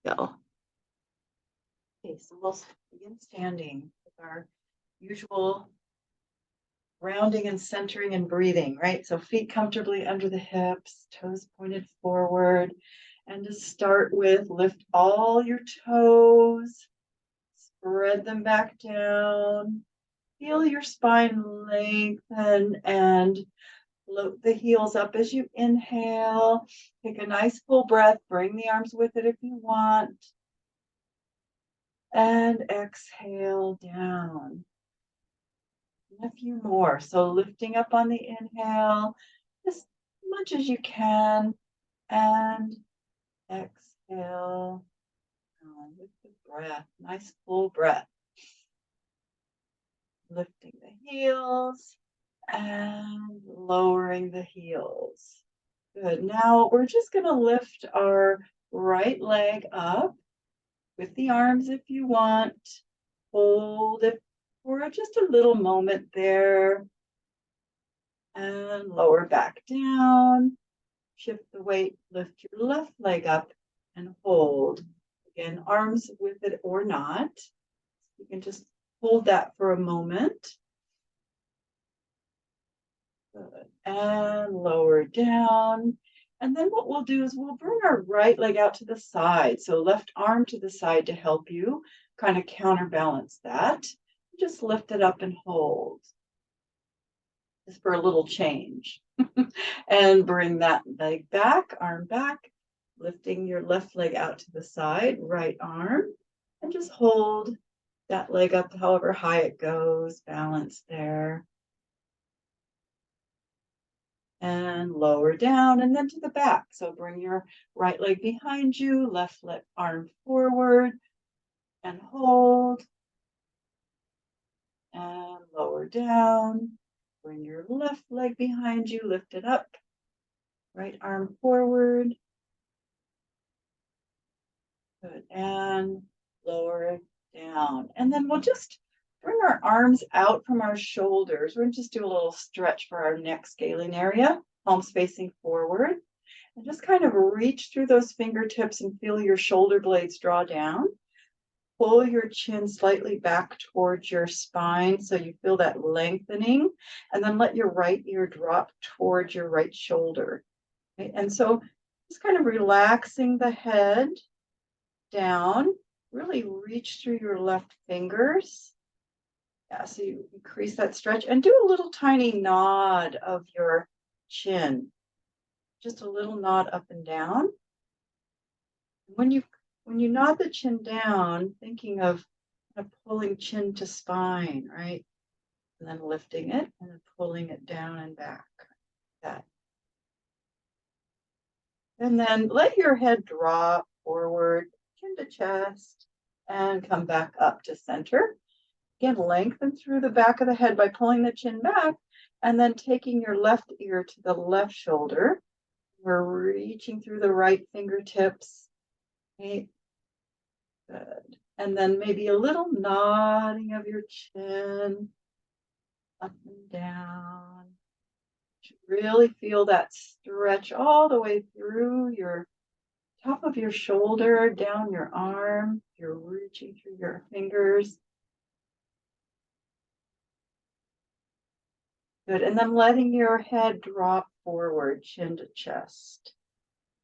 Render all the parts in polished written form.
Go. Okay, so we'll begin standing with our usual grounding and centering and breathing, right? So feet comfortably under the hips, toes pointed forward. And to start with, lift all your toes, spread them back down. Feel your spine lengthen and float the heels up as you inhale. Take a nice full breath. Bring the arms with it if you want. And exhale down. And a few more. So lifting up on the inhale, just as much as you can. And exhale down with the breath. Nice full breath. Lifting the heels and lowering the heels. Good. Now we're just going to lift our right leg up with the arms if you want. Hold it for just a little moment there. And lower back down. Shift the weight, lift your left leg up and hold. Again, arms with it or not. You can just hold that for a moment. Good. And lower down. And then what we'll do is we'll bring our right leg out to the side. So left arm to the side to help you kind of counterbalance that. Just lift it up and hold. Just for a little change. And bring that leg back, arm back, lifting your left leg out to the side, right arm, and just hold that leg up however high it goes, balance there. And lower down and then to the back. So bring your right leg behind you, left leg arm forward and hold. And lower down. Bring your left leg behind you, lift it up. Right arm forward. Good. And lower it down. And then we'll just bring our arms out from our shoulders. We're going to just do a little stretch for our neck scaling area, palms facing forward. And just kind of reach through those fingertips and feel your shoulder blades draw down. Pull your chin slightly back towards your spine so you feel that lengthening. And then let your right ear drop towards your right shoulder. Okay? And so just kind of relaxing the head down. Really reach through your left fingers. Yeah, so you increase that stretch and do a little tiny nod of your chin. Just a little nod up and down. When you nod the chin down, thinking of kind of pulling chin to spine, right? And then lifting it and then pulling it down and back. That. And then let your head drop forward, chin to chest, and come back up to center. Again, lengthen through the back of the head by pulling the chin back and then taking your left ear to the left shoulder. We're reaching through the right fingertips. Okay. Good. And then maybe a little nodding of your chin up and down. Really feel that stretch all the way through your top of your shoulder, down your arm. You're reaching through your fingers. Good. And then letting your head drop forward, chin to chest.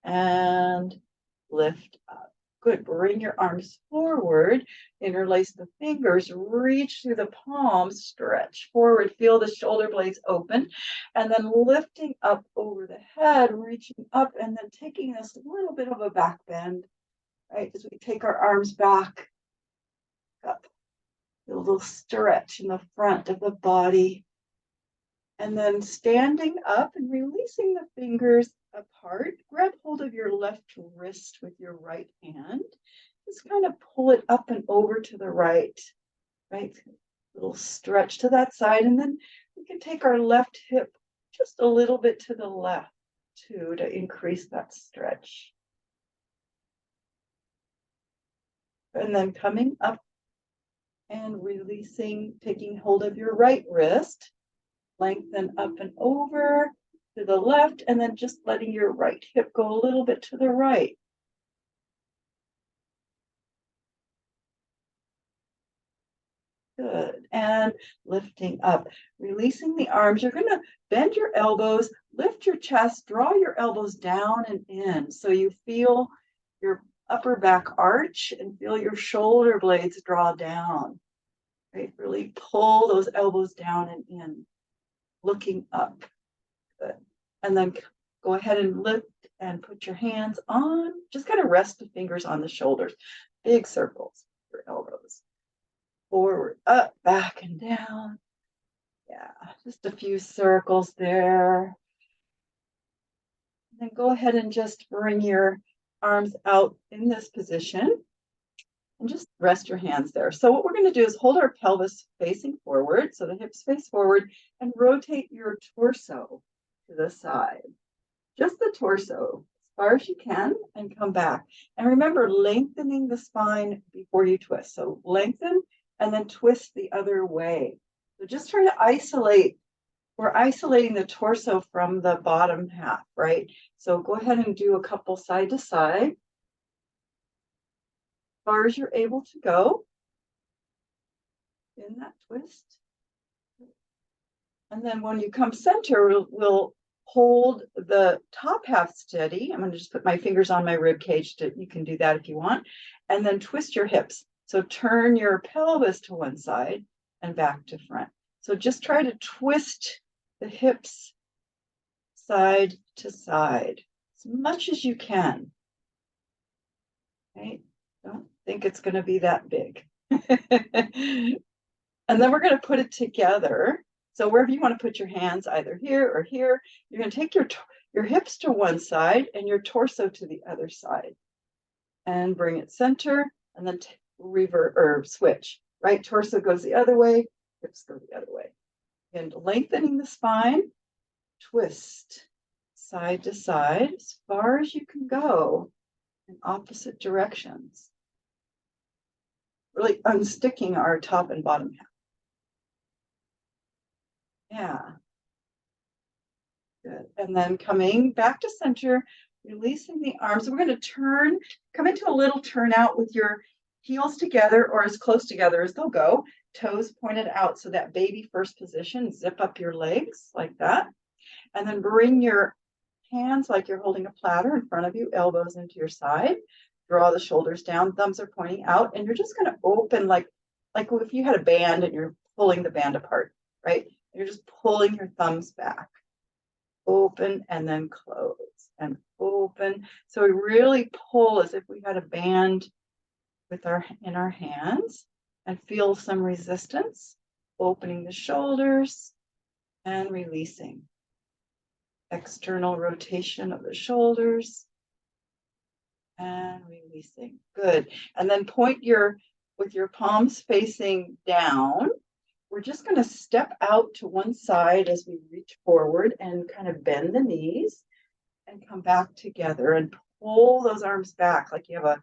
And lift up. Good. Bring your arms forward. Interlace the fingers. Reach through the palms. Stretch forward. Feel the shoulder blades open. And then lifting up over the head, reaching up, and then taking this little bit of a back bend, right? As we take our arms back up. Feel a little stretch in the front of the body. And then standing up and releasing the fingers apart, grab hold of your left wrist with your right hand. Just kind of pull it up and over to the right, right? A little stretch to that side. And then we can take our left hip just a little bit to the left too to increase that stretch. And then coming up and releasing, taking hold of your right wrist. Lengthen up and over to the left, and then just letting your right hip go a little bit to the right. Good. And lifting up, releasing the arms. You're going to bend your elbows, lift your chest, draw your elbows down and in. So you feel your upper back arch and feel your shoulder blades draw down. Right? Really pull those elbows down and in, looking up. Good. And then go ahead and lift and put your hands on, just kind of rest the fingers on the shoulders. Big circles, your elbows. Forward, up, back, and down. Yeah, just a few circles there. And then go ahead and just bring your arms out in this position and just rest your hands there. So what we're going to do is hold our pelvis facing forward, so the hips face forward, and rotate your torso to the side. Just the torso, as far as you can, and come back. And remember, lengthening the spine before you twist. So lengthen and then twist the other way. So just trying to isolate. We're isolating the torso from the bottom half, right? So go ahead and do a couple side to side, as far as you're able to go in that twist. And then when you come center, we'll hold the top half steady. I'm going to just put my fingers on my rib cage. You can do that if you want. And then twist your hips. So turn your pelvis to one side and back to front. So just try to twist the hips side to side as much as you can. Right? Don't think it's going to be that big. And then we're going to put it together. So wherever you want to put your hands, either here or here, you're going to take your hips to one side and your torso to the other side. And bring it center, and then revert or switch. Right torso goes the other way, hips go the other way. And lengthening the spine, twist side to side as far as you can go in opposite directions. Really unsticking our top and bottom half. Yeah. Good. And then coming back to center, releasing the arms. We're going to come into a little turnout with your heels together or as close together as they'll go. Toes pointed out, so that baby first position. Zip up your legs like that. And then bring your hands like you're holding a platter in front of you, elbows into your side. Draw the shoulders down, thumbs are pointing out, and you're just going to open like if you had a band and you're pulling the band apart, right? You're just pulling your thumbs back. Open and then close and open. So we really pull as if we had a band in our hands, and feel some resistance, opening the shoulders and releasing. External rotation of the shoulders and releasing. Good. And then point with your palms facing down. We're just going to step out to one side as we reach forward and kind of bend the knees and come back together and pull those arms back like you have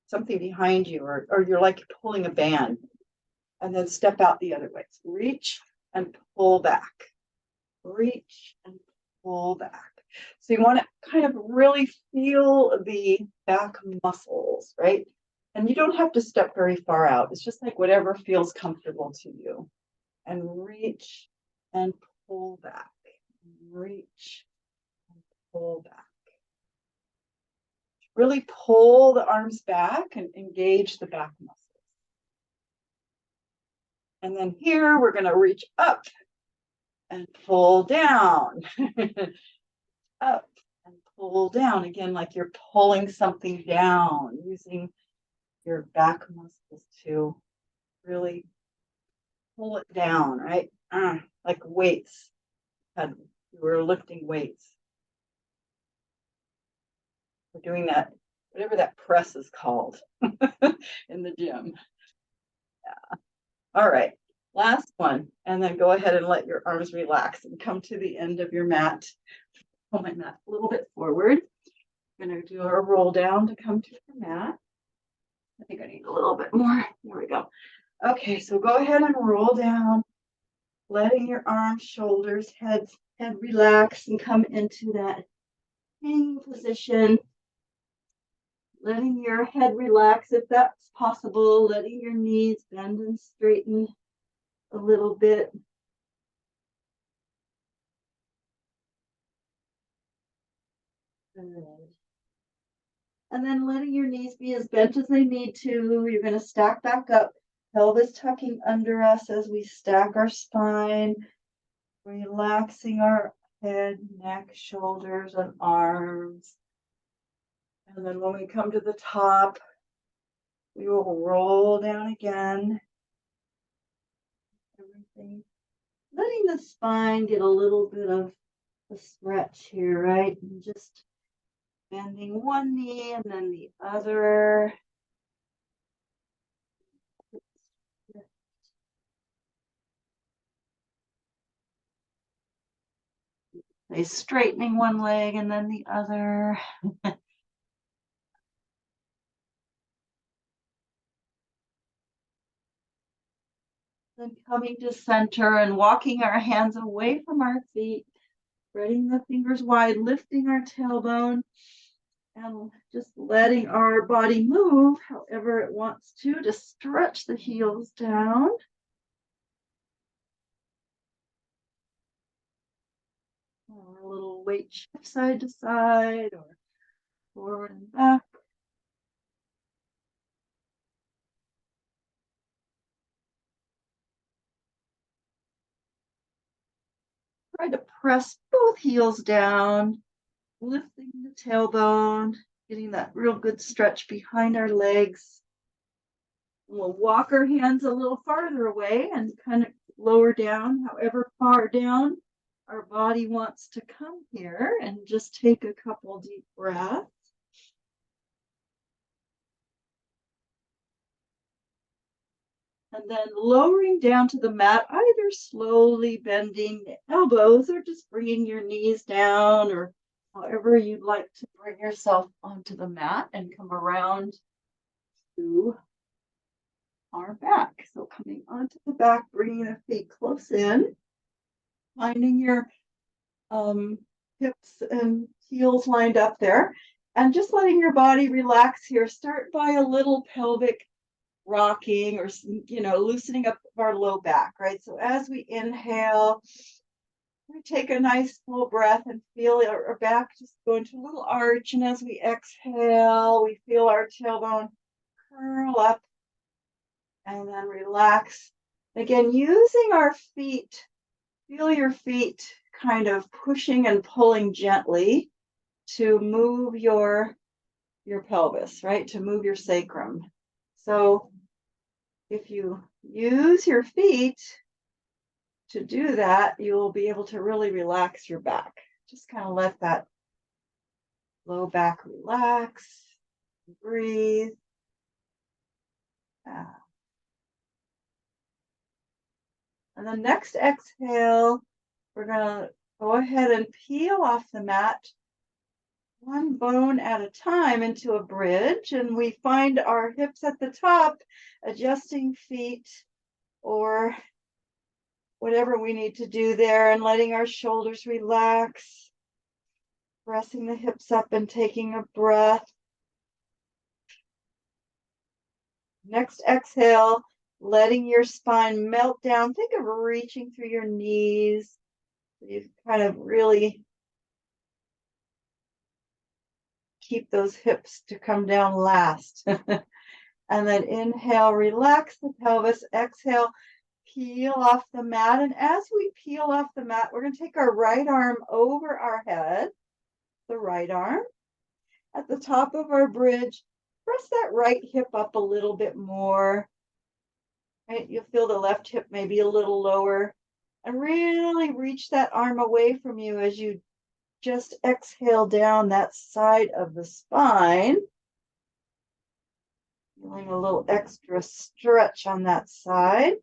something behind you, or you're like pulling a band, and then step out the other way. So reach and pull back. Reach and pull back. So you want to kind of really feel the back muscles, right? And you don't have to step very far out. It's just like whatever feels comfortable to you. And reach and pull back. Reach and pull back. Really pull the arms back and engage the back muscles. And then here we're going to reach up and pull down. Up and pull down. Again, like you're pulling something down, using your back muscles to really pull it down, right? Like weights. You were lifting weights. We're doing that, whatever that press is called in the gym. Yeah. All right, last one. And then go ahead and let your arms relax and come to the end of your mat. Pull my mat a little bit forward. I'm going to do a roll down to come to the mat. I think I need a little bit more. There we go. Okay, so go ahead and roll down, letting your arms, shoulders, head relax and come into that hanging position. Letting your head relax if that's possible, letting your knees bend and straighten. a little bit. Good. And then letting your knees be as bent as they need to. You're going to stack back up, pelvis tucking under us as we stack our spine, relaxing our head, neck, shoulders, and arms. And then when we come to the top, we will roll down again. Everything. Letting the spine get a little bit of a stretch here, right? And just bending one knee and then the other. Straightening one leg and then the other. Then coming to center and walking our hands away from our feet, spreading the fingers wide, lifting our tailbone, and just letting our body move however it wants to stretch the heels down. Or a little weight shift side to side or forward and back. Try to press both heels down, lifting the tailbone, getting that real good stretch behind our legs. We'll walk our hands a little farther away and kind of lower down, however far down our body wants to come here, and just take a couple deep breaths. And then lowering down to the mat, either slowly bending the elbows or just bringing your knees down, or however you'd like to bring yourself onto the mat and come around to our back. So coming onto the back, bringing the feet close in, finding your hips and heels lined up there, and just letting your body relax here. Start by a little pelvic rocking, or loosening up our low back, right? So as we inhale, we take a nice full breath and feel our back just go into a little arch, and as we exhale, we feel our tailbone curl up and then relax. Again, using our feet, feel your feet kind of pushing and pulling gently to move your pelvis, right? To move your sacrum. So if you use your feet to do that, you'll be able to really relax your back. Just kind of let that low back relax, breathe. And the next exhale, we're going to go ahead and peel off the mat one bone at a time into a bridge, and we find our hips at the top, adjusting feet or whatever we need to do there, and letting our shoulders relax, pressing the hips up and taking a breath. Next exhale, letting your spine melt down. Think of reaching through your knees. You kind of really keep those hips to come down last. And then inhale, relax the pelvis. Exhale, peel off the mat. And as we peel off the mat, we're going to take our right arm over our head, the right arm. At the top of our bridge, press that right hip up a little bit more. Right? You'll feel the left hip maybe a little lower. And really reach that arm away from you as you just exhale down that side of the spine. Feeling a little extra stretch on that side.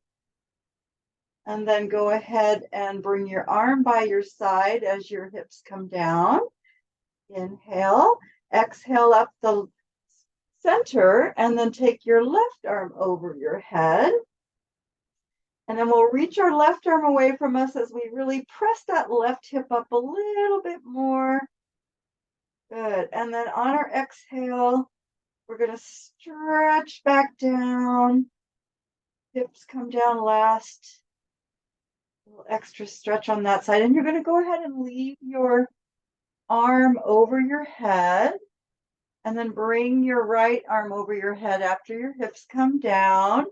And then go ahead and bring your arm by your side as your hips come down. Inhale, exhale up the center, and then take your left arm over your head. And then we'll reach our left arm away from us as we really press that left hip up a little bit more. Good. And then on our exhale, we're going to stretch back down. Hips come down last. A little extra stretch on that side. And you're going to go ahead and leave your arm over your head. And then bring your right arm over your head after your hips come down.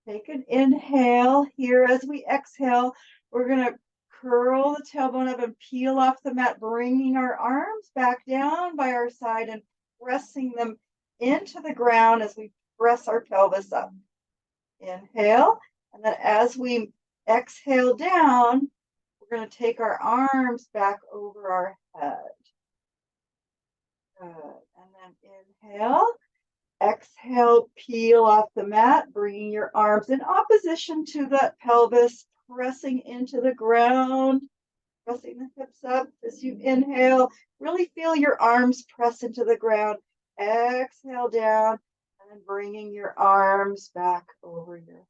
Take an inhale here. As we exhale, we're going to curl the tailbone up and peel off the mat, bringing our arms back down by our side and pressing them into the ground as we press our pelvis up. Inhale. And then as we exhale down, we're going to take our arms back over our head. Good. And then inhale. Exhale, peel off the mat, bringing your arms in opposition to that pelvis, pressing into the ground, pressing the hips up as you inhale. Really feel your arms press into the ground. Exhale down, and then bringing your arms back over your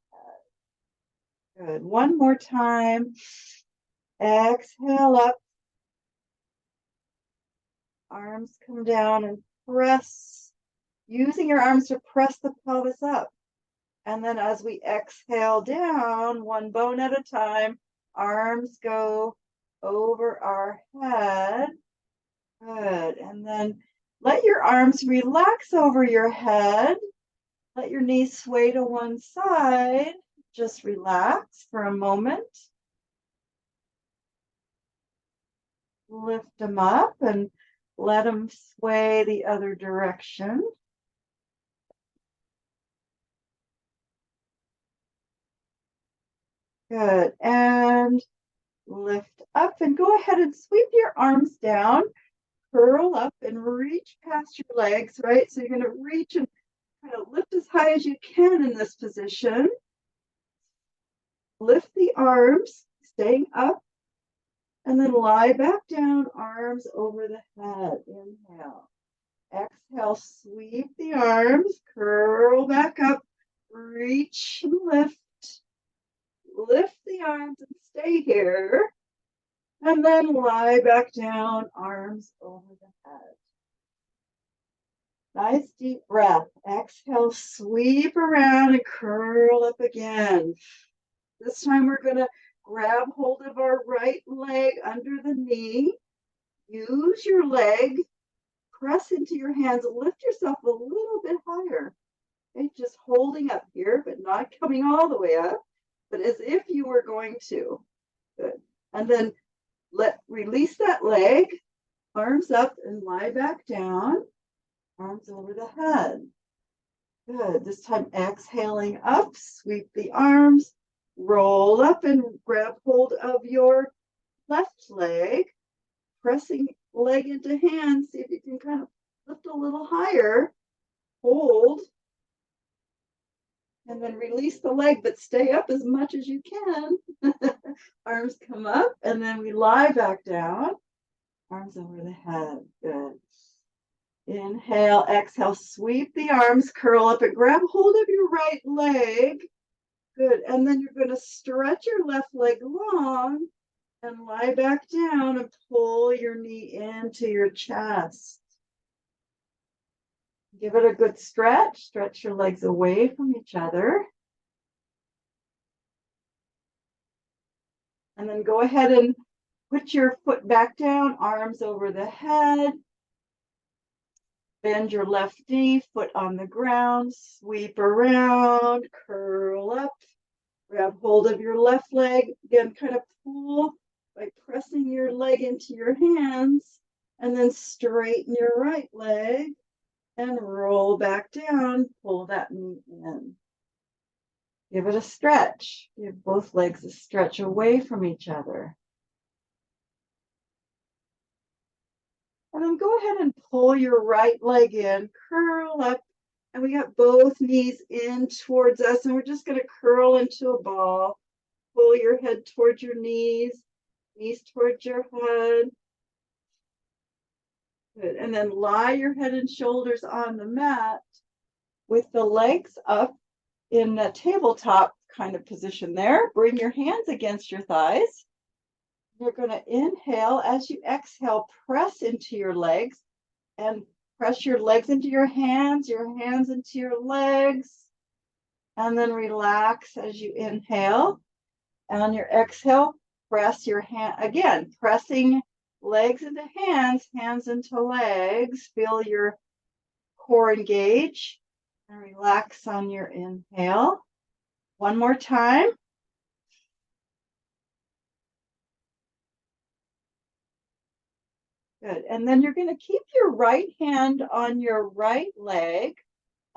head. Good. One more time. Exhale up. Arms come down and press. Using your arms to press the pelvis up. And then as we exhale down, one bone at a time, arms go over our head. Good. And then let your arms relax over your head. Let your knees sway to one side. Just relax for a moment. Lift them up and let them sway the other direction. Good. And lift up and go ahead and sweep your arms down, curl up and reach past your legs, right? So you're going to reach and kind of lift as high as you can in this position. Lift the arms, staying up, and then lie back down, arms over the head. Inhale. Exhale, sweep the arms, curl back up, reach and lift. Lift the arms and stay here. And then lie back down, arms over the head. Nice deep breath. Exhale, sweep around and curl up again. This time we're going to grab hold of our right leg under the knee. Use your leg. Press into your hands. Lift yourself a little bit higher. Okay? Just holding up here, but not coming all the way up. But as if you were going to. Good. And then release that leg, arms up and lie back down, arms over the head. Good. This time exhaling up, sweep the arms, roll up and grab hold of your left leg, pressing leg into hand. See if you can kind of lift a little higher, hold. And then release the leg, but stay up as much as you can. Arms come up, and then we lie back down. Arms over the head. Good. Inhale, exhale, sweep the arms, curl up and grab hold of your right leg. Good. And then you're going to stretch your left leg long and lie back down and pull your knee into your chest. Give it a good stretch. Stretch your legs away from each other. And then go ahead and put your foot back down, arms over the head. Bend your left knee, foot on the ground, sweep around, curl up, grab hold of your left leg. Again, kind of pull by pressing your leg into your hands, and then straighten your right leg and roll back down, pull that knee in. Give it a stretch. Give both legs a stretch away from each other. And then go ahead and pull your right leg in, curl up, and we got both knees in towards us, and we're just going to curl into a ball. Pull your head towards your knees, knees towards your head. Good. And then lie your head and shoulders on the mat with the legs up in a tabletop kind of position there. Bring your hands against your thighs. You're going to inhale. As you exhale, press into your legs and press your legs into your hands into your legs. And then relax as you inhale. On your exhale, press your hand, again, pressing legs into hands, hands into legs. Feel your core engage and relax on your inhale. One more time. Good. And then you're going to keep your right hand on your right leg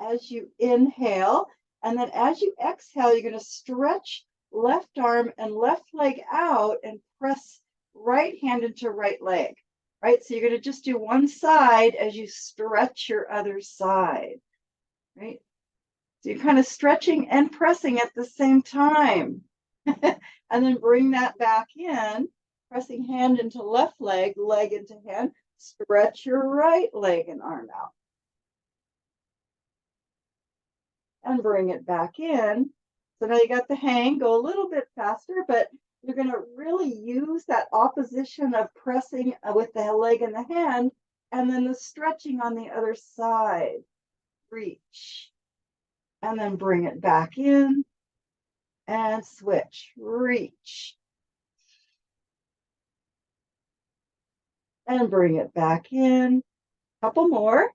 as you inhale. And then as you exhale, you're going to stretch left arm and left leg out and press right hand into right leg. Right? So you're going to just do one side as you stretch your other side. Right? So you're kind of stretching and pressing at the same time. And then bring that back in, pressing hand into left leg, leg into hand. Stretch your right leg and arm out. And bring it back in. So now you got the hang, go a little bit faster, but you're going to really use that opposition of pressing with the leg and the hand, and then the stretching on the other side. Reach. And then bring it back in and switch. Reach. And bring it back in. Couple more.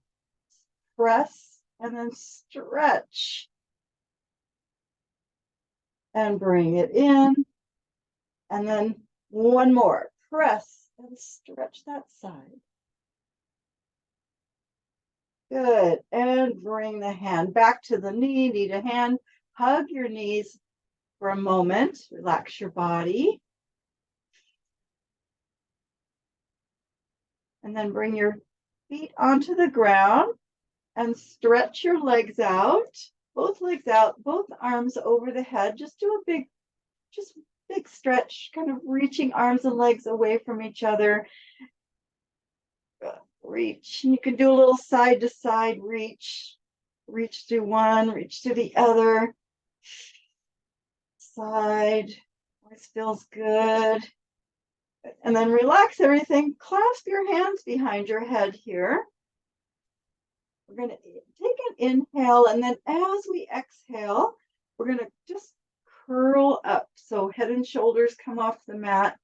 Press and then stretch. And bring it in. And then one more. Press and stretch that side. Good. And bring the hand back to the knee to hand. Hug your knees for a moment. Relax your body. And then bring your feet onto the ground and stretch your legs out. Both legs out, both arms over the head. Just do a big stretch, kind of reaching arms and legs away from each other. Reach. And you can do a little side to side reach. Reach to one, reach to the other. Side. Always feels good. And then relax everything. Clasp your hands behind your head here. We're going to take an inhale, and then as we exhale, we're going to just curl up. So head and shoulders come off the mat.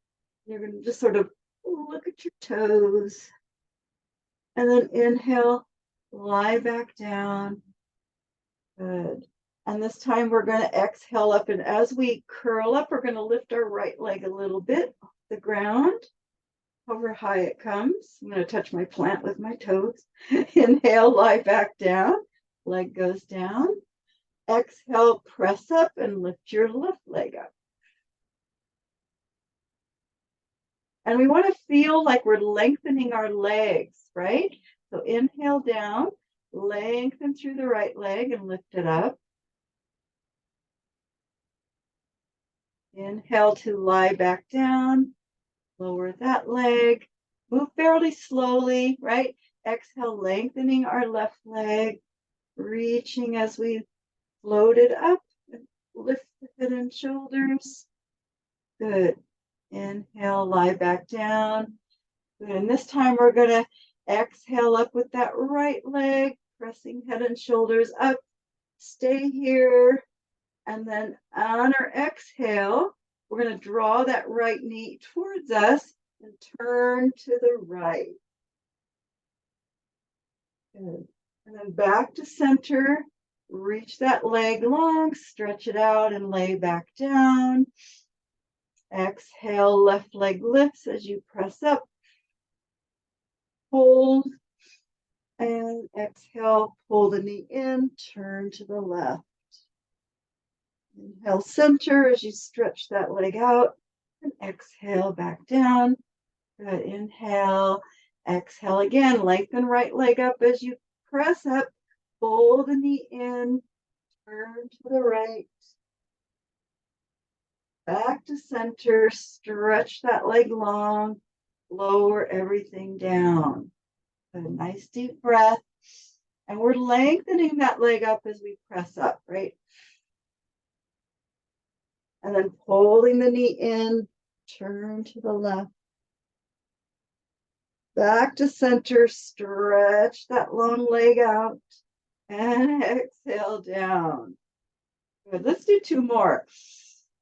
You're going to just sort of look at your toes. And then inhale, lie back down. Good. And this time we're going to exhale up. And as we curl up, we're going to lift our right leg a little bit off the ground. However high it comes. I'm going to touch my plant with my toes. Inhale, lie back down. Leg goes down. Exhale, press up and lift your left leg up. And we want to feel like we're lengthening our legs, right? So inhale down, lengthen through the right leg and lift it up. Inhale to lie back down, lower that leg, move fairly slowly, right? Exhale, lengthening our left leg, reaching as we float it up, and lift the head and shoulders. Good. Inhale, lie back down. Good. And this time we're going to exhale up with that right leg, pressing head and shoulders up. Stay here. And then on our exhale, we're going to draw that right knee towards us and turn to the right. Good. And then back to center. Reach that leg long, stretch it out and lay back down. Exhale, left leg lifts as you press up. Hold. And exhale, pull the knee in, turn to the left. Inhale, center as you stretch that leg out. And exhale, back down. Good. Inhale. Exhale again. Lengthen right leg up as you press up. Pull the knee in. Turn to the right. Back to center. Stretch that leg long. Lower everything down. A nice deep breath. And we're lengthening that leg up as we press up, right? And then pulling the knee in, turn to the left. Back to center, stretch that long leg out. And exhale down. Good. Let's do two more.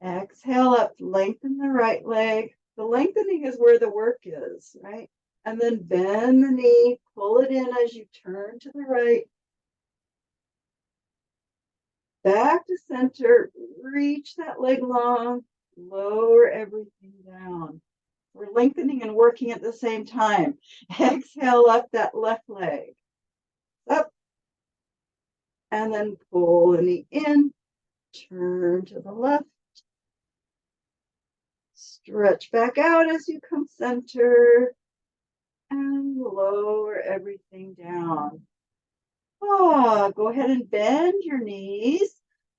Exhale up, lengthen the right leg. The lengthening is where the work is, right? And then bend the knee, pull it in as you turn to the right. Back to center, reach that leg long, lower everything down. We're lengthening and working at the same time. Exhale up that left leg. Up. And then pull the knee in, turn to the left. Stretch back out as you come center. And lower everything down. Go ahead and bend your knees.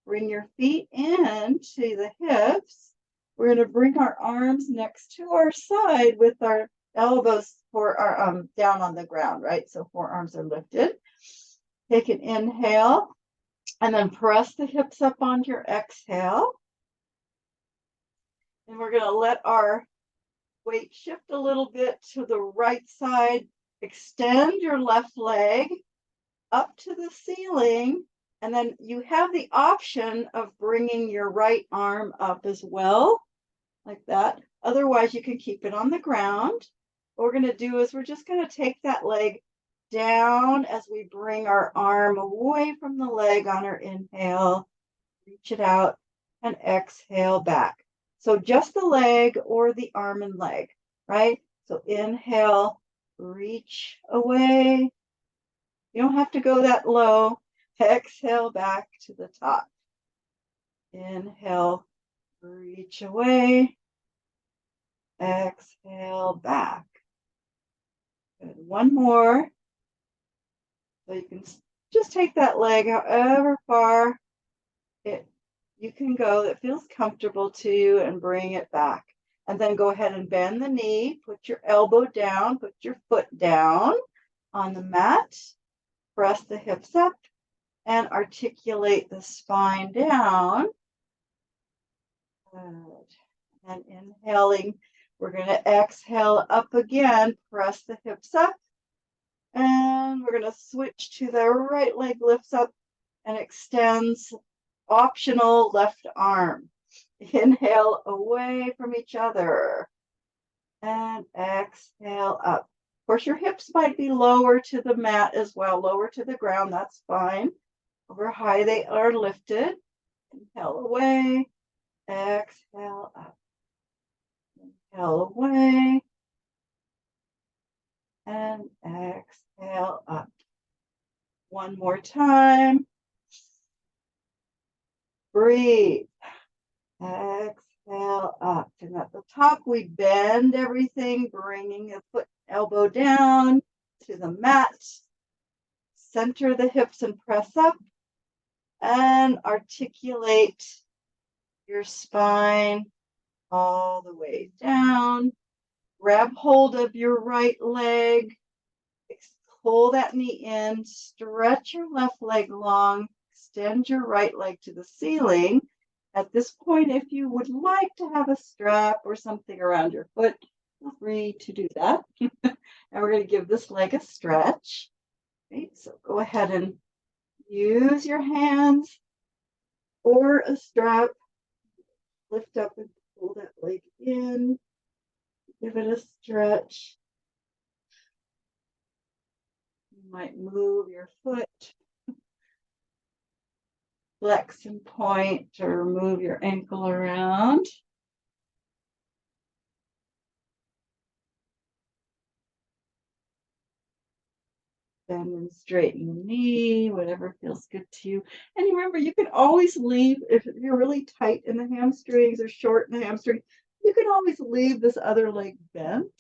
Bring your feet in to the hips. We're going to bring our arms next to our side with our elbows for our down on the ground, right? So forearms are lifted. Take an inhale and then press the hips up on your exhale. And we're going to let our weight shift a little bit to the right side. Extend your left leg up to the ceiling, and then you have the option of bringing your right arm up as well, like that. Otherwise, you can keep it on the ground. What we're going to do is we're just going to take that leg down as we bring our arm away from the leg on our inhale, reach it out, and exhale back. So just the leg or the arm and leg, right? So inhale, reach away. You don't have to go that low. Exhale back to the top. Inhale, reach away. Exhale back. Good. One more. So you can just take that leg however far you can go that feels comfortable to you and bring it back. And then go ahead and bend the knee. Put your elbow down. Put your foot down on the mat. Press the hips up and articulate the spine down. Good. And inhaling, we're going to exhale up again, press the hips up, and we're going to switch to the right leg lifts up and extends, optional left arm. Inhale away from each other and exhale up. Of course, your hips might be lower to the mat as well, lower to the ground, that's fine. Over high, they are lifted. Inhale away, exhale up. Inhale away, and exhale up. One more time. Breathe. Exhale up. And at the top, we bend everything, bringing the foot, elbow down to the mat. Center the hips and press up. And articulate your spine all the way down. Grab hold of your right leg. Pull that knee in. Stretch your left leg long. Extend your right leg to the ceiling. At this point, if you would like to have a strap or something around your foot, feel free to do that. And we're going to give this leg a stretch. Okay, so go ahead and use your hands or a strap. Lift up and pull that leg in. Give it a stretch. You might move your foot. Flex and point or move your ankle around. Bend and straighten the knee, whatever feels good to you. And remember, you can always leave, if you're really tight in the hamstrings or short in the hamstring, you can always leave this other leg bent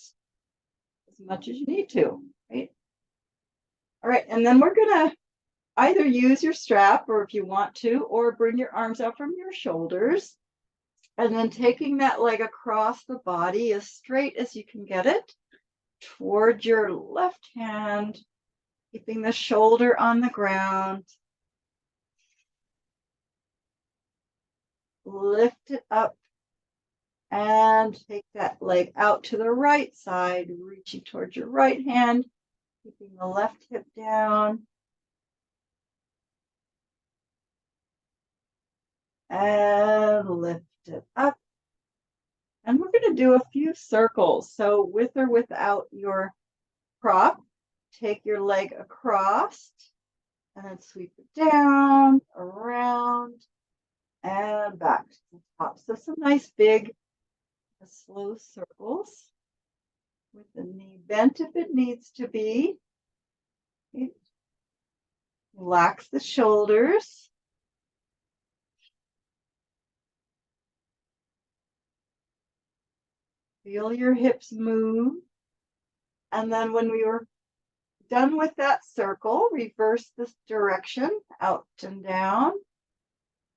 as much as you need to, right? All right, and then we're gonna either use your strap, or if you want to, or bring your arms out from your shoulders. And then taking that leg across the body as straight as you can get it toward your left hand, keeping the shoulder on the ground. Lift it up and take that leg out to the right side, reaching towards your right hand, keeping the left hip down. And lift it up. And we're going to do a few circles. So with or without your prop, take your leg across and then sweep it down, around, and back to the top. So some nice big, slow circles with the knee bent if it needs to be. Okay. Relax the shoulders. Feel your hips move. And then when we were done with that circle, reverse this direction, out and down,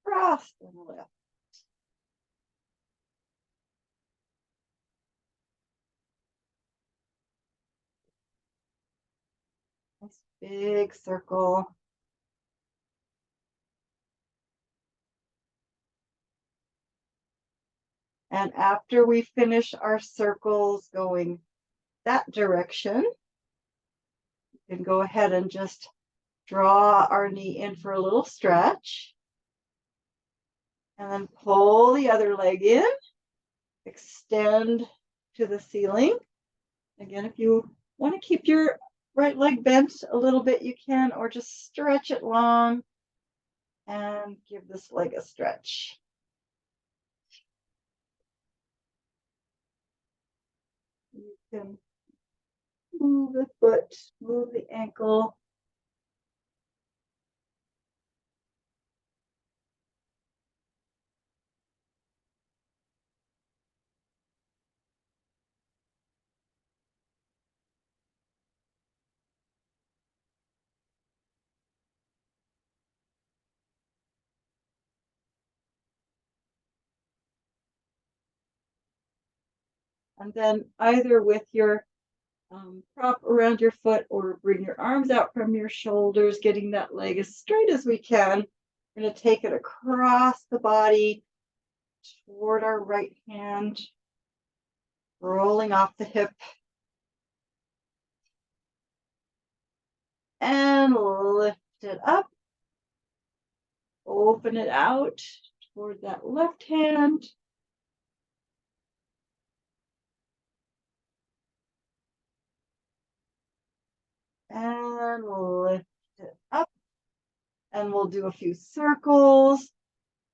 cross and lift. Nice big circle. And after we finish our circles going that direction, we can go ahead and just draw our knee in for a little stretch. And then pull the other leg in, extend to the ceiling. Again, if you want to keep your right leg bent a little bit, you can, or just stretch it long and give this leg a stretch. You can move the foot, move the ankle. And then either with your prop around your foot or bring your arms out from your shoulders, getting that leg as straight as we can. We're going to take it across the body toward our right hand, rolling off the hip. And lift it up. Open it out toward that left hand. And lift it up. And we'll do a few circles.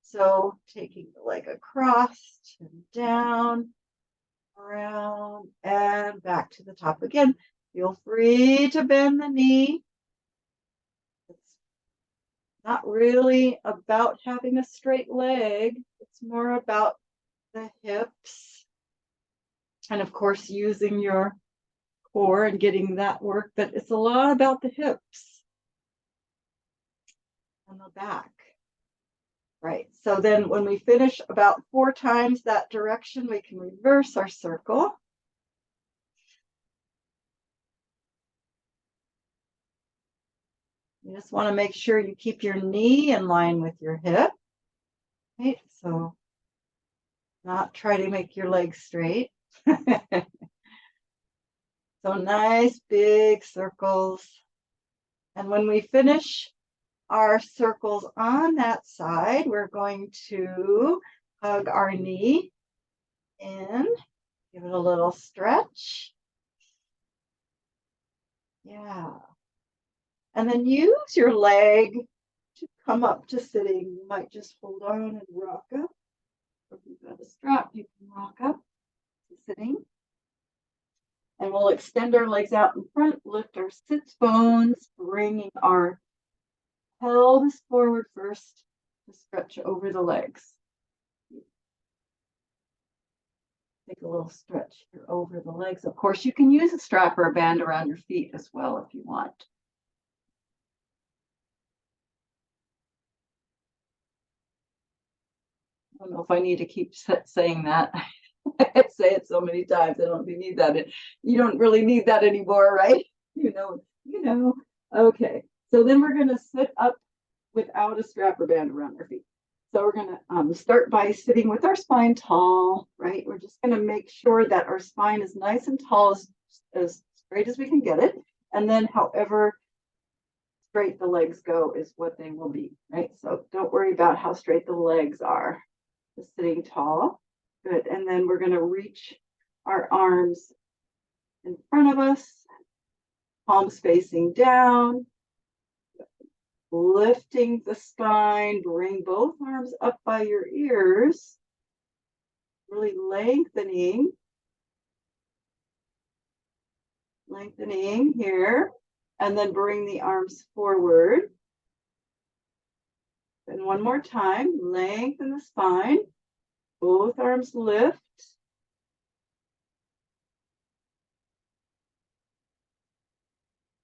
So taking the leg across and down, around, and back to the top again. Feel free to bend the knee. It's not really about having a straight leg. It's more about the hips. And of course, using your core and getting that work, but it's a lot about the hips and the back. Right, so then when we finish about 4 times that direction, we can reverse our circle. You just want to make sure you keep your knee in line with your hip. Right, so not try to make your legs straight. So nice big circles. And when we finish our circles on that side, we're going to hug our knee in, give it a little stretch. Yeah. And then use your leg to come up to sitting. You might just hold on and rock up. Or if you've got a strap, you can rock up to sitting. And we'll extend our legs out in front, lift our sits bones, bringing our pelvis forward first to stretch over the legs. Take a little stretch here over the legs. Of course, you can use a strap or a band around your feet as well if you want. I don't know if I need to keep saying that. I say it so many times. I don't know if you need that. You don't really need that anymore, right? You know. Okay. So then we're going to sit up without a strap or band around our feet. So we're going to start by sitting with our spine tall, right? We're just going to make sure that our spine is nice and tall, as straight as we can get it. And then however straight the legs go is what they will be, right? So don't worry about how straight the legs are. sitting tall. Good. And then we're going to reach our arms in front of us, palms facing down, lifting the spine, bring both arms up by your ears, really lengthening here, and then bring the arms forward. And one more time, lengthen the spine, both arms lift.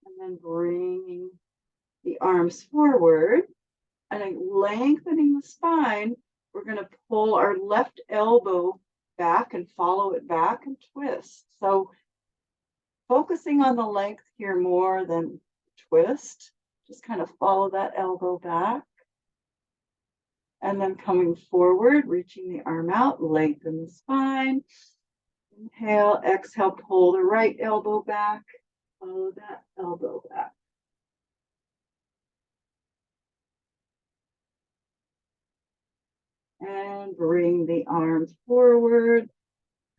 And then bringing the arms forward and lengthening the spine. We're going to pull our left elbow back and follow it back and twist. So focusing on the length here more than twist, just kind of follow that elbow back. And then coming forward, reaching the arm out, lengthen the spine. Inhale, exhale, pull the right elbow back, follow that elbow back. And bring the arms forward.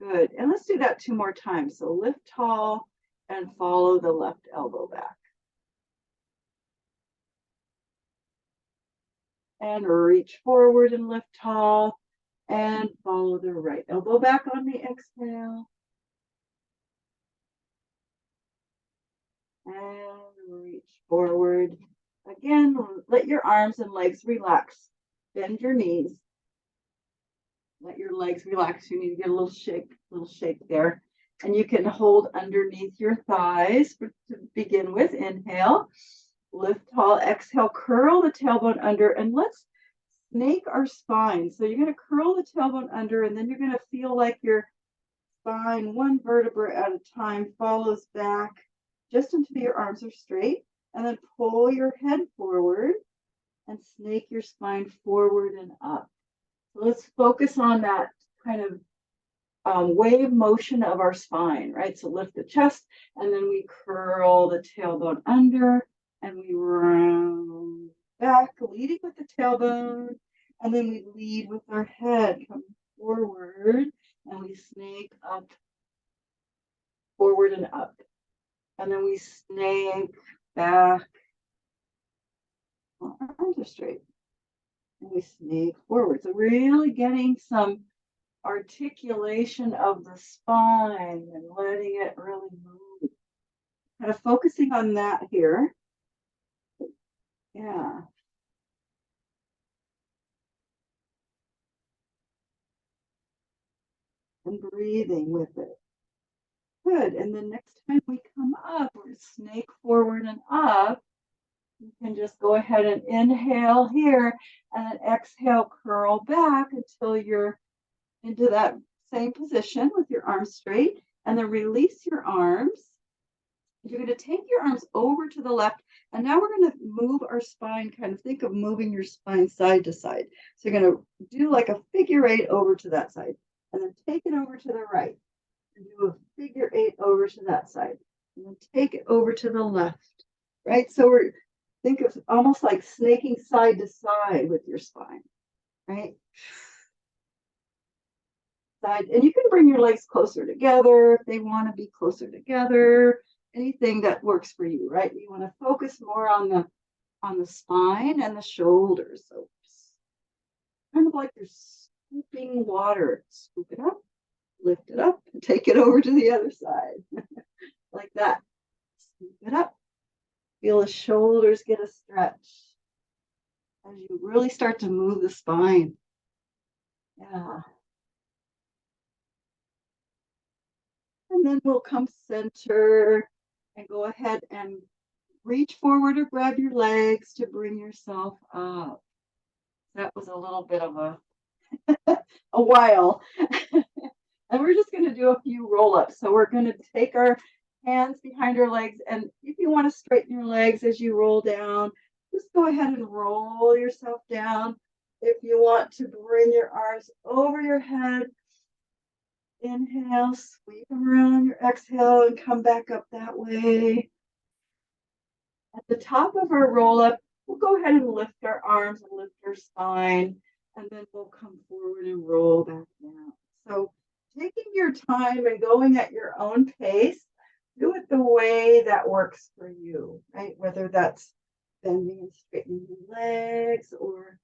Good. And let's do that 2 more times. So lift tall and follow the left elbow back. And reach forward and lift tall and follow the right elbow back on the exhale. And reach forward. Again, let your arms and legs relax. Bend your knees. Let your legs relax. You need to get a little shake there. And you can hold underneath your thighs to begin with. Inhale, lift tall, exhale, curl the tailbone under, and let's snake our spine. So you're going to curl the tailbone under, and then you're going to feel like your spine, one vertebra at a time, follows back just until your arms are straight, and then pull your head forward and snake your spine forward and up. So let's focus on that kind of wave motion of our spine, right? So lift the chest, and then we curl the tailbone under, and we round back, leading with the tailbone, and then we lead with our head, come forward, and we snake up, forward and up. And then we snake back, our arms are straight, and we snake forward. So really getting some articulation of the spine and letting it really move. Kind of focusing on that here. Yeah. And breathing with it. Good. And then next time we come up, we're snake forward and up. You can just go ahead and inhale here and then exhale, curl back until you're into that same position with your arms straight, and then release your arms. You're going to take your arms over to the left, and now we're going to move our spine, kind of think of moving your spine side to side. So you're going to do like a figure 8 over to that side, and then take it over to the right, and do a figure 8 over to that side, and then take it over to the left, right? So think of almost like snaking side to side with your spine, right? Side, and you can bring your legs closer together if they want to be closer together. Anything that works for you, right? You want to focus more on the spine and the shoulders. So kind of like you're scooping water. Scoop it up, lift it up, and take it over to the other side. Like that. Scoop it up. Feel the shoulders get a stretch as you really start to move the spine. Yeah. And then we'll come center and go ahead and reach forward or grab your legs to bring yourself up. That was a little bit of a while. And we're just going to do a few roll-ups. So we're going to take our hands behind our legs, and if you want to straighten your legs as you roll down, just go ahead and roll yourself down. If you want to bring your arms over your head, inhale, sweep them around on your exhale and come back up that way. At the top of our roll up, we'll go ahead and lift our arms and lift our spine. and then we'll come forward and roll back down. So taking your time and going at your own pace, do it the way that works for you, right? Whether that's bending and straightening your legs or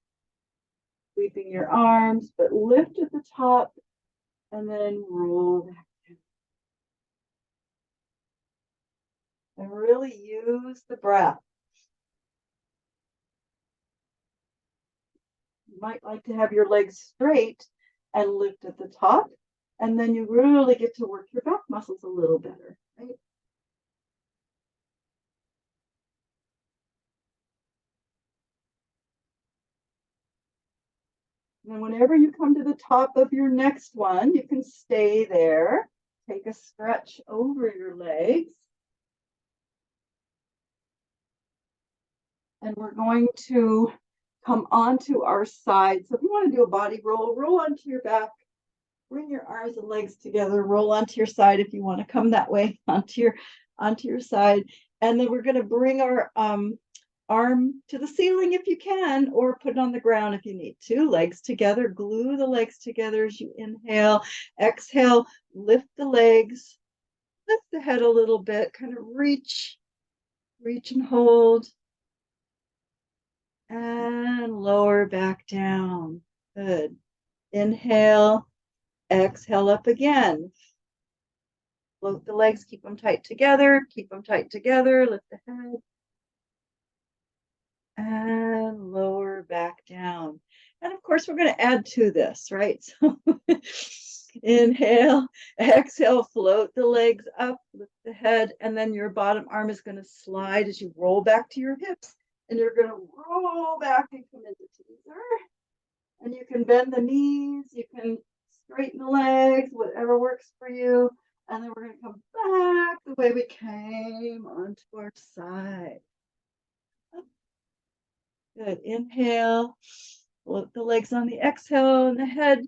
sweeping your arms, but lift at the top and then roll back down. And really use the breath. You might like to have your legs straight and lift at the top, and then you really get to work your back muscles a little better, right? And whenever you come to the top of your next one, you can stay there. Take a stretch over your legs. And we're going to come onto our side. So if you want to do a body roll, roll onto your back, bring your arms and legs together, roll onto your side if you want to come that way onto your side. And then we're going to bring our arm to the ceiling if you can, or put it on the ground if you need to. Legs together, glue the legs together as you inhale. Exhale, lift the legs, lift the head a little bit, kind of reach and hold. And lower back down. Good. Inhale, exhale up again. Float the legs, keep them tight together, lift the head. And lower back down. And of course, we're going to add to this, right? So inhale, exhale, float the legs up, lift the head, and then your bottom arm is going to slide as you roll back to your hips. And you're going to roll back and come into teaser. And you can bend the knees, you can straighten the legs, whatever works for you. And then we're going to come back the way we came onto our side. Good. Inhale, float the legs on the exhale, and the head,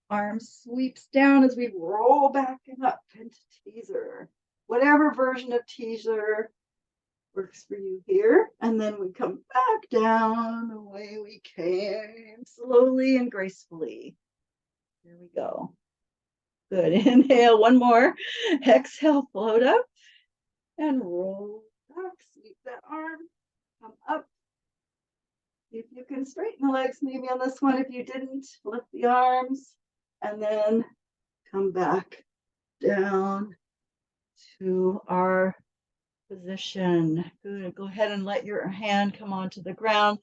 arm sweeps down as we roll back and up into teaser. Whatever version of teaser works for you here. And then we come back down the way we came, slowly and gracefully. Here we go. Good. Inhale, one more. Exhale, float up and roll back. Sweep that arm, come up. If you can straighten the legs, maybe on this one. If you didn't, lift the arms and then come back down to our position. Good. Go ahead and let your hand come onto the ground.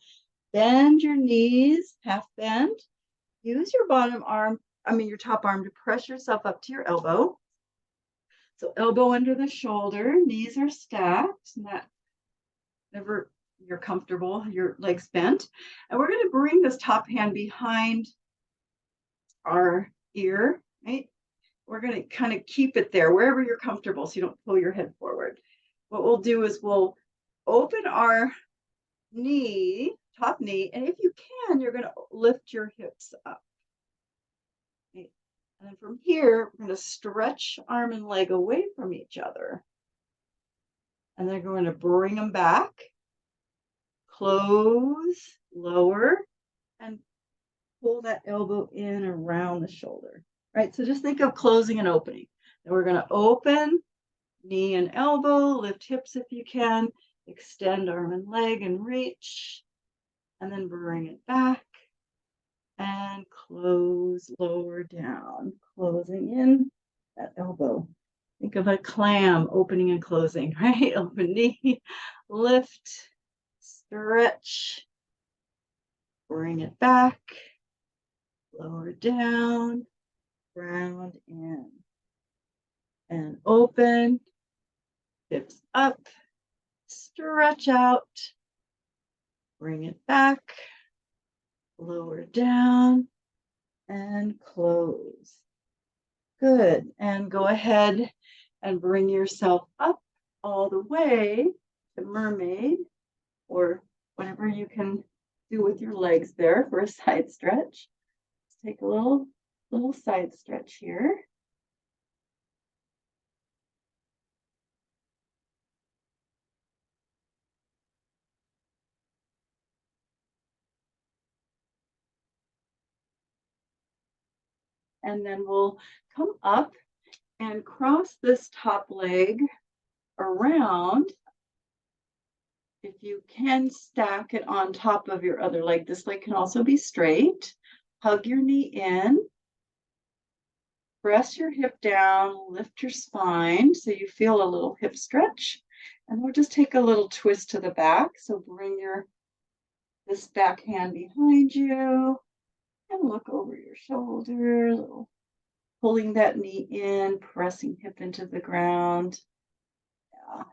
Bend your knees, half bend. Use your your top arm to press yourself up to your elbow. So elbow under the shoulder, knees are stacked, and that whenever you're comfortable, your legs bent. And we're going to bring this top hand behind our ear, right? We're going to kind of keep it there wherever you're comfortable so you don't pull your head forward. What we'll do is we'll open our knee, top knee, and if you can, you're going to lift your hips up. Right? And then from here, we're going to stretch arm and leg away from each other. And then we're going to bring them back, close, lower, and pull that elbow in around the shoulder. Right? So just think of closing and opening. And we're going to open, knee and elbow, lift hips if you can, extend arm and leg and reach, and then bring it back and close, lower down, closing in that elbow. Think of a clam opening and closing, right? Open knee, lift, stretch, bring it back, lower down, round in, and open, hips up, stretch out, bring it back, lower down, and close. Good. And go ahead and bring yourself up all the way to mermaid, or whatever you can do with your legs there for a side stretch. Let's take a little side stretch here. And then we'll come up and cross this top leg around. If you can stack it on top of your other leg, this leg can also be straight. Hug your knee in. Press your hip down, lift your spine so you feel a little hip stretch. And we'll just take a little twist to the back. So bring this back hand behind you and look over your shoulder, pulling that knee in, pressing hip into the ground. Yeah.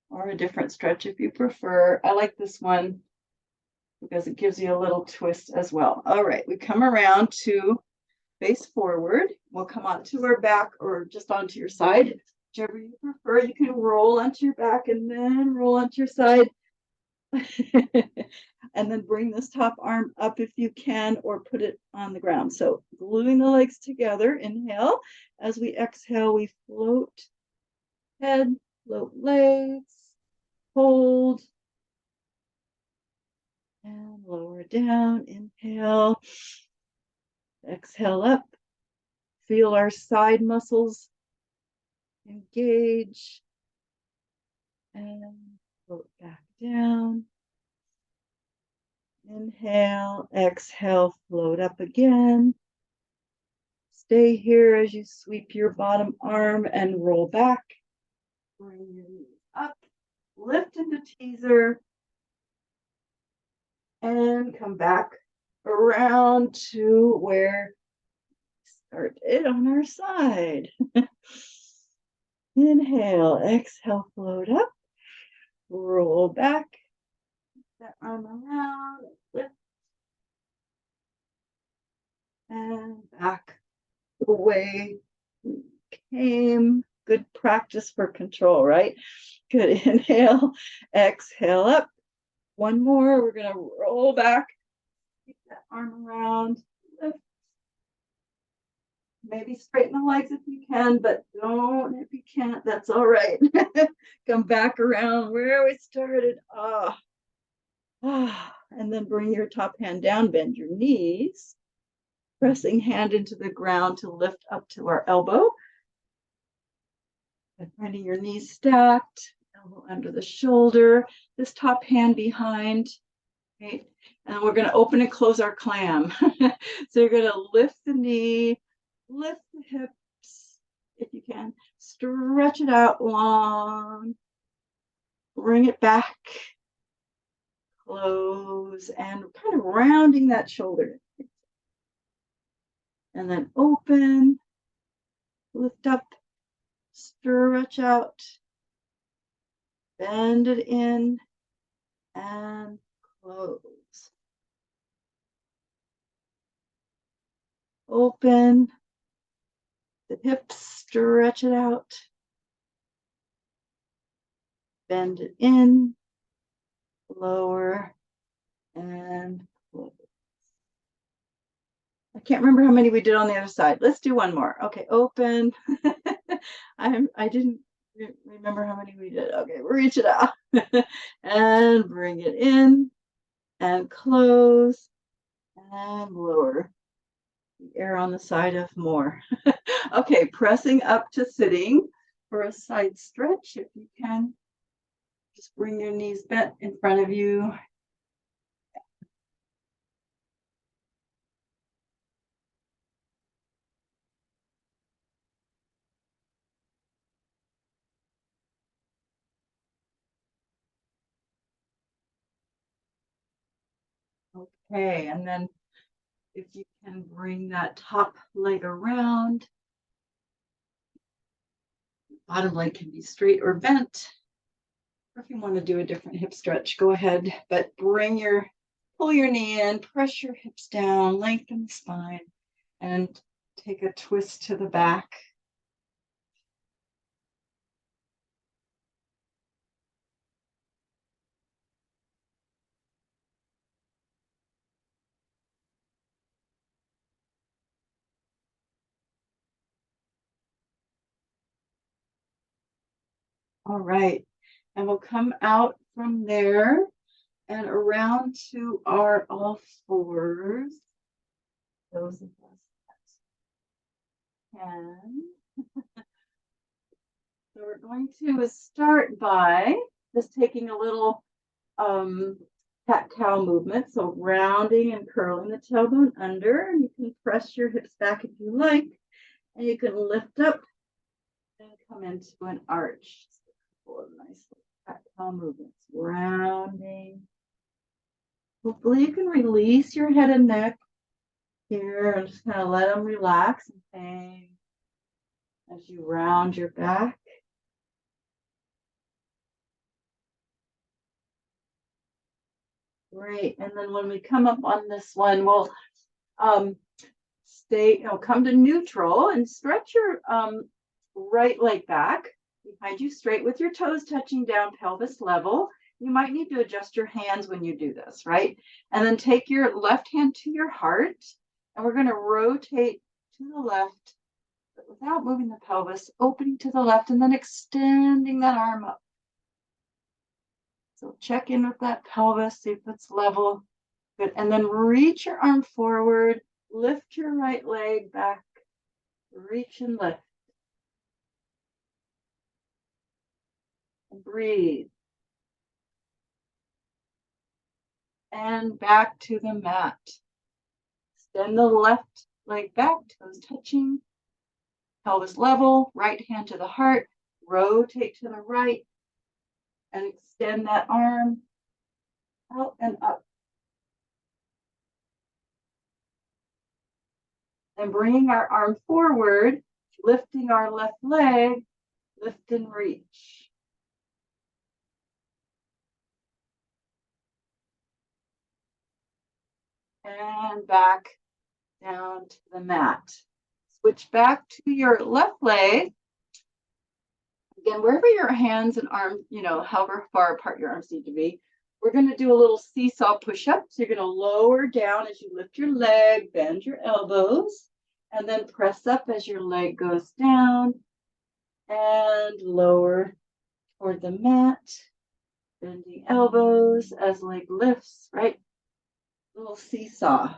Or a different stretch if you prefer. I like this one because it gives you a little twist as well. All right, we come around to face forward. We'll come onto our back or just onto your side. Whichever you prefer, you can roll onto your back and then roll onto your side. And then bring this top arm up if you can, or put it on the ground. So gluing the legs together, inhale. As we exhale, we float head, float legs, hold, and lower down, inhale, exhale up. Feel our side muscles engage, and float back down. Inhale, exhale, float up again. Stay here as you sweep your bottom arm and roll back. Bring your knees up, lift into teaser, and come back around to where we started on our side. Inhale, exhale, float up, roll back, that arm around, lift, and back the way we came. Good practice for control, right? Good. Inhale, exhale up. One more. We're going to roll back. Keep that arm around. Lift. Maybe straighten the legs if you can, but don't if you can't. That's all right. Come back around where we started. And then bring your top hand down. Bend your knees. Pressing hand into the ground to lift up to our elbow. And finding your knees stacked, elbow under the shoulder, this top hand behind, right? And we're going to open and close our clam. So you're going to lift the knee, lift the hips, if you can, stretch it out long, bring it back, close, and kind of rounding that shoulder. And then open, lift up, stretch out, bend it in, and close. Open the hips, stretch it out, bend it in, lower, and close. I can't remember how many we did on the other side. Let's do one more. Okay, open. I didn't remember how many we did. Okay, reach it out and bring it in and close and lower. The air on the side of more. Okay, pressing up to sitting for a side stretch if you can. Just bring your knees bent in front of you. Okay, and then if you can bring that top leg around, bottom leg can be straight or bent. Or if you want to do a different hip stretch, go ahead, but pull your knee in, press your hips down, lengthen the spine, and take a twist to the back. All right. And we'll come out from there and around to our all fours. Those of us that can. So we're going to start by just taking a little cat-cow movement. So rounding and curling the tailbone under, and you can press your hips back if you like, and you can lift up and come into an arch. Just a couple of nice cat-cow movements. Rounding. Hopefully you can release your head and neck here and just kind of let them relax and hang as you round your back. Great. And then when we come up on this one, we'll come to neutral and stretch your right leg back behind you straight with your toes touching down, pelvis level. You might need to adjust your hands when you do this, right? And then take your left hand to your heart, and we're going to rotate to the left, but without moving the pelvis, opening to the left, and then extending that arm up. So check in with that pelvis, see if it's level. Good. And then reach your arm forward, lift your right leg back, reach and lift. And breathe. And back to the mat. Extend the left leg back, toes touching, pelvis level, right hand to the heart, rotate to the right, and extend that arm out and up. And bringing our arm forward, lifting our left leg, lift and reach. And back down to the mat. Switch back to your left leg. Again, wherever your hands and arms, however far apart your arms need to be, we're going to do a little seesaw push-up. So you're going to lower down as you lift your leg, bend your elbows, and then press up as your leg goes down and lower toward the mat, bending elbows as leg lifts, right? Little seesaw.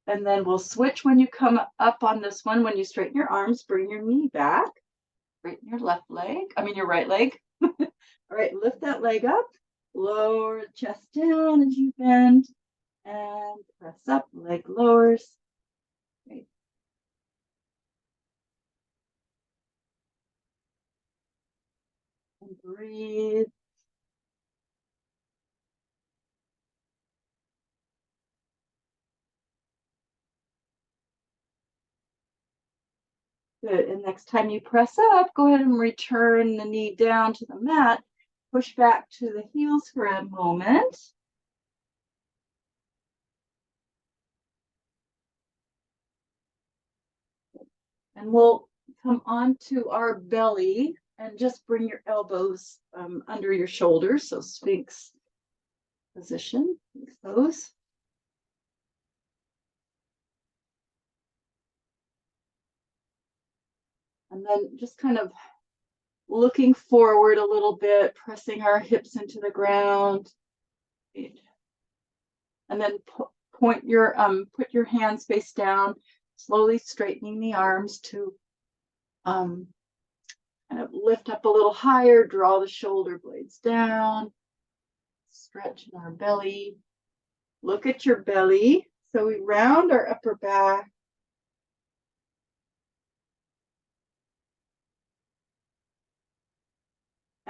And then we'll switch when you come up on this one. When you straighten your arms, bring your knee back. Straighten your your right leg. All right, lift that leg up. Lower the chest down as you bend. And press up, leg lowers. Great. And breathe. Good. And next time you press up, go ahead and return the knee down to the mat. Push back to the heels for a moment. And we'll come onto our belly and just bring your elbows under your shoulders. So Sphinx position, those. And then just kind of looking forward a little bit, pressing our hips into the ground. And then put your hands face down, slowly straightening the arms to kind of lift up a little higher, draw the shoulder blades down, stretch in our belly. Look at your belly. So we round our upper back.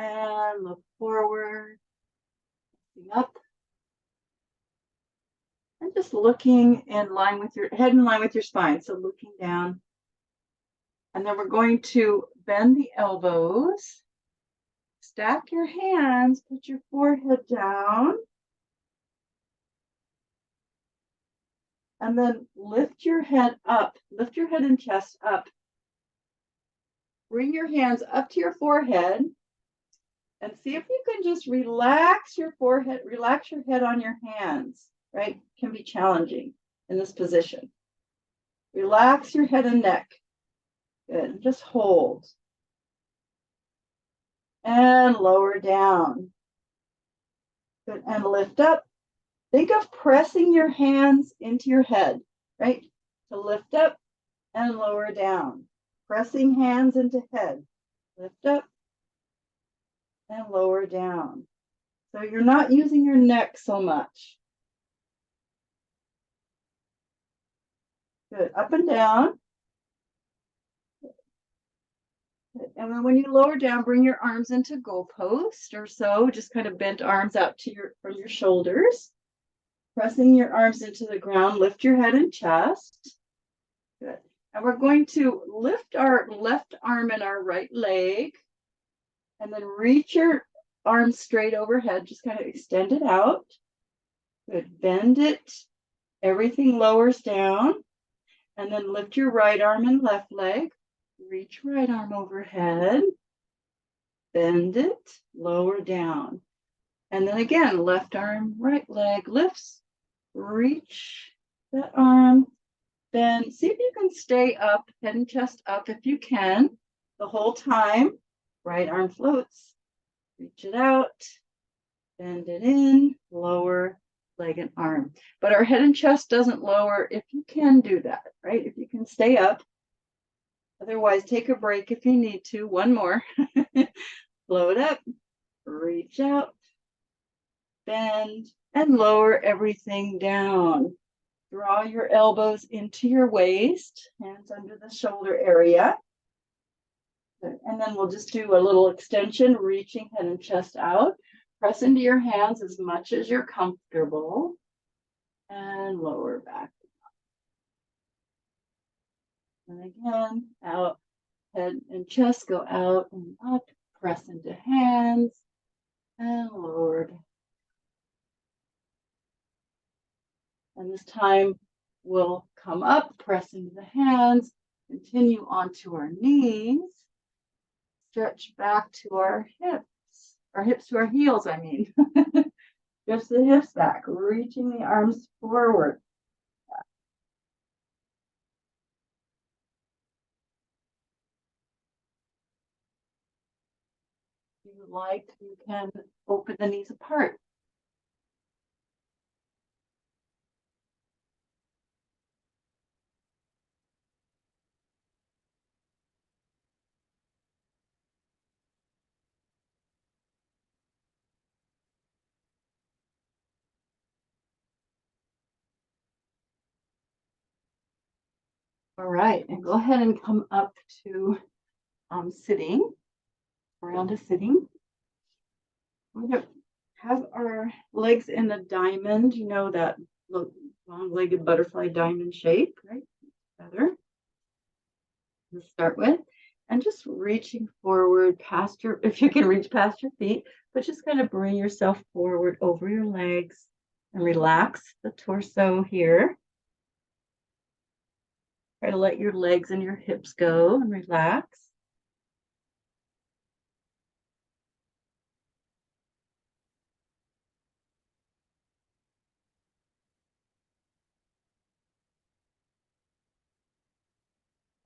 And look forward, up. And just looking in line with your head, in line with your spine. So looking down. And then we're going to bend the elbows. Stack your hands, put your forehead down. And then lift your head up. Lift your head and chest up. Bring your hands up to your forehead. And see if you can just relax your forehead, relax your head on your hands, right? It can be challenging in this position. Relax your head and neck. Good. Just hold. And lower down. Good. And lift up. Think of pressing your hands into your head, right? To lift up and lower down. Pressing hands into head. Lift up and lower down. So you're not using your neck so much. Good. Up and down. And then when you lower down, bring your arms into goalpost or so, just kind of bent arms out to from your shoulders. Pressing your arms into the ground, lift your head and chest. Good. And we're going to lift our left arm and our right leg, and then reach your arm straight overhead, just kind of extend it out. Good. Bend it. Everything lowers down. And then lift your right arm and left leg. Reach right arm overhead. Bend it, lower down. And then again, left arm, right leg lifts. Reach that arm. Bend. See if you can stay up, head and chest up if you can, the whole time. Right arm floats. Reach it out. Bend it in, lower leg and arm. But our head and chest doesn't lower if you can do that, right? If you can stay up. Otherwise, take a break if you need to. One more. Float up, reach out, bend, and lower everything down. Draw your elbows into your waist, hands under the shoulder area. And then we'll just do a little extension, reaching head and chest out. Press into your hands as much as you're comfortable. And lower back. And again, out, head and chest go out and up. Press into hands and lowered. And this time we'll come up, press into the hands, continue onto our knees, stretch back to our hips to our heels, I mean. Just the hips back, reaching the arms forward. If you like, you can open the knees apart. All right, and go ahead and come up to sitting, around a sitting. We're going to have our legs in a diamond, you know, that long-legged butterfly diamond shape, right? Better. To start with, and just reaching forward past your, if you can reach past your feet, but just kind of bring yourself forward over your legs and relax the torso here. Try to let your legs and your hips go and relax.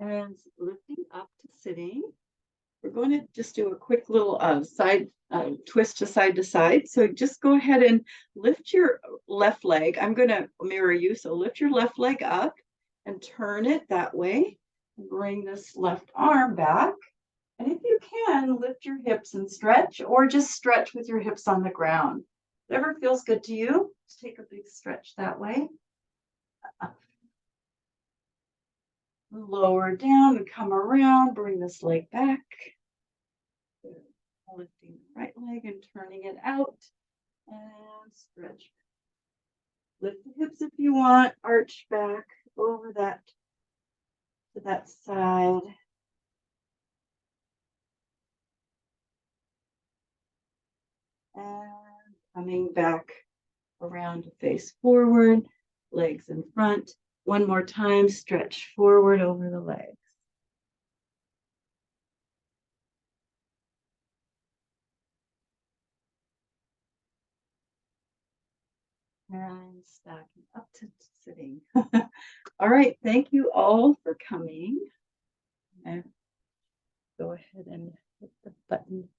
And lifting up to sitting. We're going to just do a quick little side twist to side. So just go ahead and lift your left leg. I'm going to mirror you. So lift your left leg up and turn it that way. Bring this left arm back. And if you can, lift your hips and stretch, or just stretch with your hips on the ground. Whatever feels good to you, just take a big stretch that way. Lower down and come around, bring this leg back. Lifting the right leg and turning it out and stretch. Lift the hips if you want, arch back over that to that side. And coming back around to face forward, legs in front. One more time, stretch forward over the legs. And stacking up to sitting. All All right. Thank you all for coming. And go ahead and hit the button.